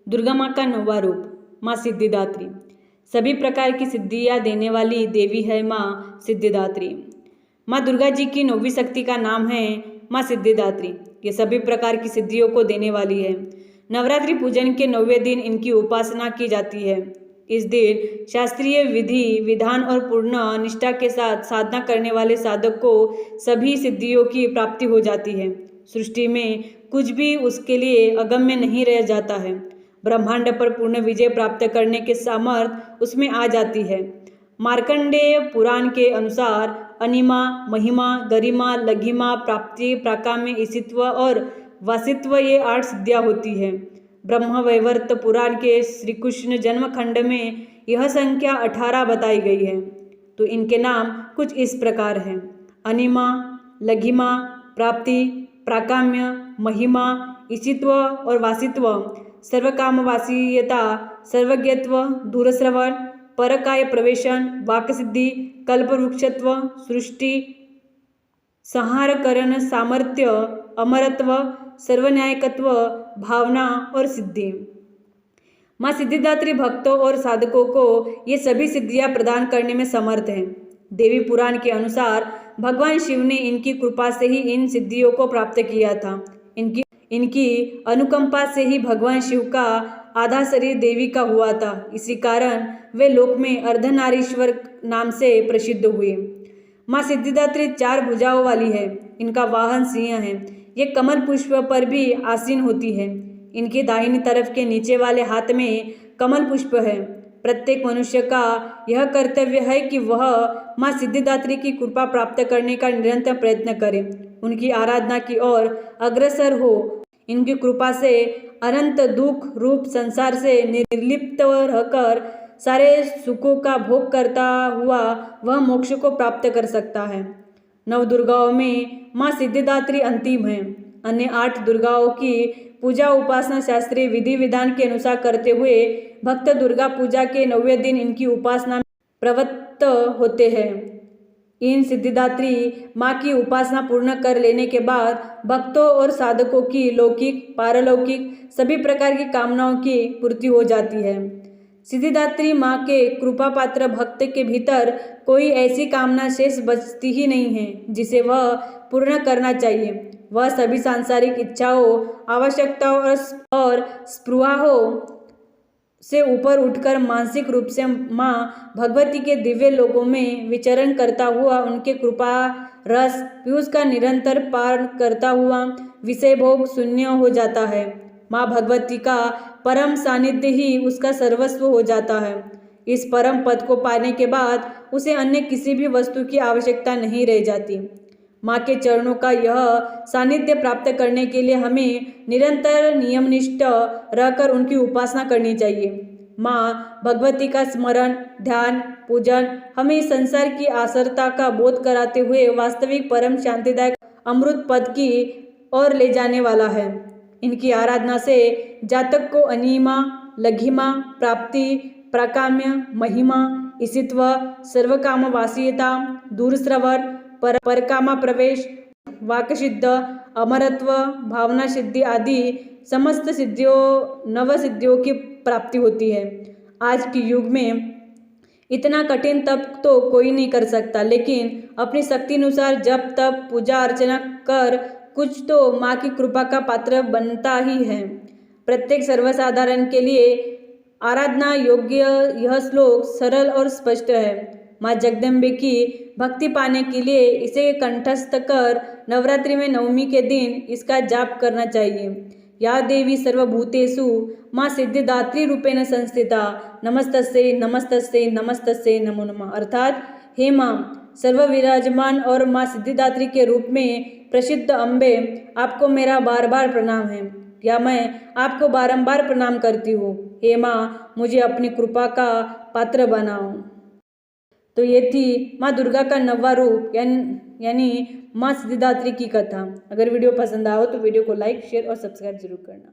दुर्गा माँ का 9वां रूप माँ सिद्धिदात्री। सभी प्रकार की सिद्धियाँ देने वाली देवी है माँ सिद्धिदात्री। माँ दुर्गा जी की 9वीं शक्ति का नाम है माँ सिद्धिदात्री। ये सभी प्रकार की सिद्धियों को देने वाली है। नवरात्रि पूजन के 9वें दिन इनकी उपासना की जाती है। इस दिन शास्त्रीय विधि विधान और पूर्ण निष्ठा के साथ साधना करने वाले साधक को सभी सिद्धियों की प्राप्ति हो जाती है। सृष्टि में कुछ भी उसके लिए अगम्य नहीं रह जाता है। ब्रह्मांड पर पूर्ण विजय प्राप्त करने के सामर्थ्य उसमें आ जाती है। मार्कंडेय पुराण के अनुसार अनिमा, महिमा, गरिमा, लघिमा, प्राप्ति, प्राकाम्य, ईशित्व और वासित्व ये 8 सिद्धियाँ होती हैं। ब्रह्म वैवर्त पुराण के श्री कृष्ण जन्म खंड में यह संख्या 18 बताई गई है। तो इनके नाम कुछ इस प्रकार हैं: अनिमा, लघिमा, प्राप्ति, प्राकाम्य, महिमा, ईशित्व और वासित्व, सर्वकामवासीयता, सर्वज्ञत्व, दूरश्रवण, परकाय प्रवेशन, वाक्सिद्धि, कल्पवृक्षत्व, सृष्टि संहारकरण सामर्थ्य, अमरत्व, सर्वन्यायकत्व, भावना और सिद्धि। माँ सिद्धिदात्री भक्तों और साधकों को ये सभी सिद्धियाँ प्रदान करने में समर्थ हैं। देवी पुराण के अनुसार भगवान शिव ने इनकी कृपा से ही इन सिद्धियों को प्राप्त किया था। इनकी अनुकंपा से ही भगवान शिव का आधा शरीर देवी का हुआ था। इसी कारण वे लोक में अर्धनारीश्वर नाम से प्रसिद्ध हुए। माँ सिद्धिदात्री 4 भुजाओं वाली है। इनका वाहन सिंह है। ये कमल पुष्प पर भी आसीन होती है। इनकी दाहिनी तरफ के नीचे वाले हाथ में कमल पुष्प है। प्रत्येक मनुष्य का यह कर्तव्य है कि वह माँ सिद्धिदात्री की कृपा प्राप्त करने का निरंतर प्रयत्न करे, उनकी आराधना की ओर अग्रसर हो। इनकी कृपा से अनंत दुख रूप संसार से निर्लिप्त रहकर सारे सुखों का भोग करता हुआ वह मोक्ष को प्राप्त कर सकता है। 9 दुर्गाओं में माँ सिद्धिदात्री अंतिम है। अन्य 8 दुर्गाओं की पूजा उपासना शास्त्रीय विधि विधान के अनुसार करते हुए भक्त दुर्गा पूजा के 9वें दिन इनकी उपासना में प्रवृत्त होते हैं। इन सिद्धिदात्री माँ की उपासना पूर्ण कर लेने के बाद भक्तों और साधकों की लौकिक पारलौकिक सभी प्रकार की कामनाओं की पूर्ति हो जाती है। सिद्धिदात्री माँ के कृपा पात्र भक्त के भीतर कोई ऐसी कामना शेष बचती ही नहीं है जिसे वह पूर्ण करना चाहिए। वह सभी सांसारिक इच्छाओं, आवश्यकताओं और स्पृहाओं से ऊपर उठकर मानसिक रूप से माँ भगवती के दिव्य लोकों में विचरण करता हुआ उनके कृपा रस पीयूष का निरंतर पान करता हुआ विषय भोग शून्य हो जाता है। माँ भगवती का परम सानिध्य ही उसका सर्वस्व हो जाता है। इस परम पद को पाने के बाद उसे अन्य किसी भी वस्तु की आवश्यकता नहीं रह जाती। माँ के चरणों का यह सानिध्य प्राप्त करने के लिए हमें निरंतर नियमनिष्ठ रहकर उनकी उपासना करनी चाहिए। माँ भगवती का स्मरण, ध्यान, पूजन हमें संसार की आसरता का बोध कराते हुए वास्तविक परम शांतिदायक अमृत पद की ओर ले जाने वाला है। इनकी आराधना से जातक को अनिमा, लघिमा, प्राप्ति, प्राकाम्य, महिमा, ईशित्व, सर्वकामवासीयता, दूरश्रवण, परकामा प्रवेश, वाक्सिद्ध, अमरत्व, भावना सिद्धि आदि समस्त सिद्धियों 9 सिद्धियों की प्राप्ति होती है। आज के युग में इतना कठिन तप तो कोई नहीं कर सकता, लेकिन अपनी शक्ति अनुसार जब तप पूजा अर्चना कर कुछ तो माँ की कृपा का पात्र बनता ही है। प्रत्येक सर्वसाधारण के लिए आराधना योग्य यह श्लोक सरल और स्पष्ट है। माँ जगदम्बे की भक्ति पाने के लिए इसे कंठस्थ कर नवरात्रि में 9वीं के दिन इसका जाप करना चाहिए। या देवी सर्वभूतेषु माँ सिद्धिदात्री रूपेण संस्थिता नमस्तस्यै नमस्तस्यै नमस्तस्यै नमो नमः। अर्थात हे माँ सर्व विराजमान और माँ सिद्धिदात्री के रूप में प्रसिद्ध अम्बे, आपको मेरा बार बार प्रणाम है, या मैं आपको बारंबार प्रणाम करती हूँ। हे माँ मुझे अपनी कृपा का पात्र बनाओ। तो ये थी माँ दुर्गा का 9वां रूप यानी माँ सिद्धिदात्री की कथा। अगर वीडियो पसंद आए तो वीडियो को लाइक, शेयर और सब्सक्राइब जरूर करना।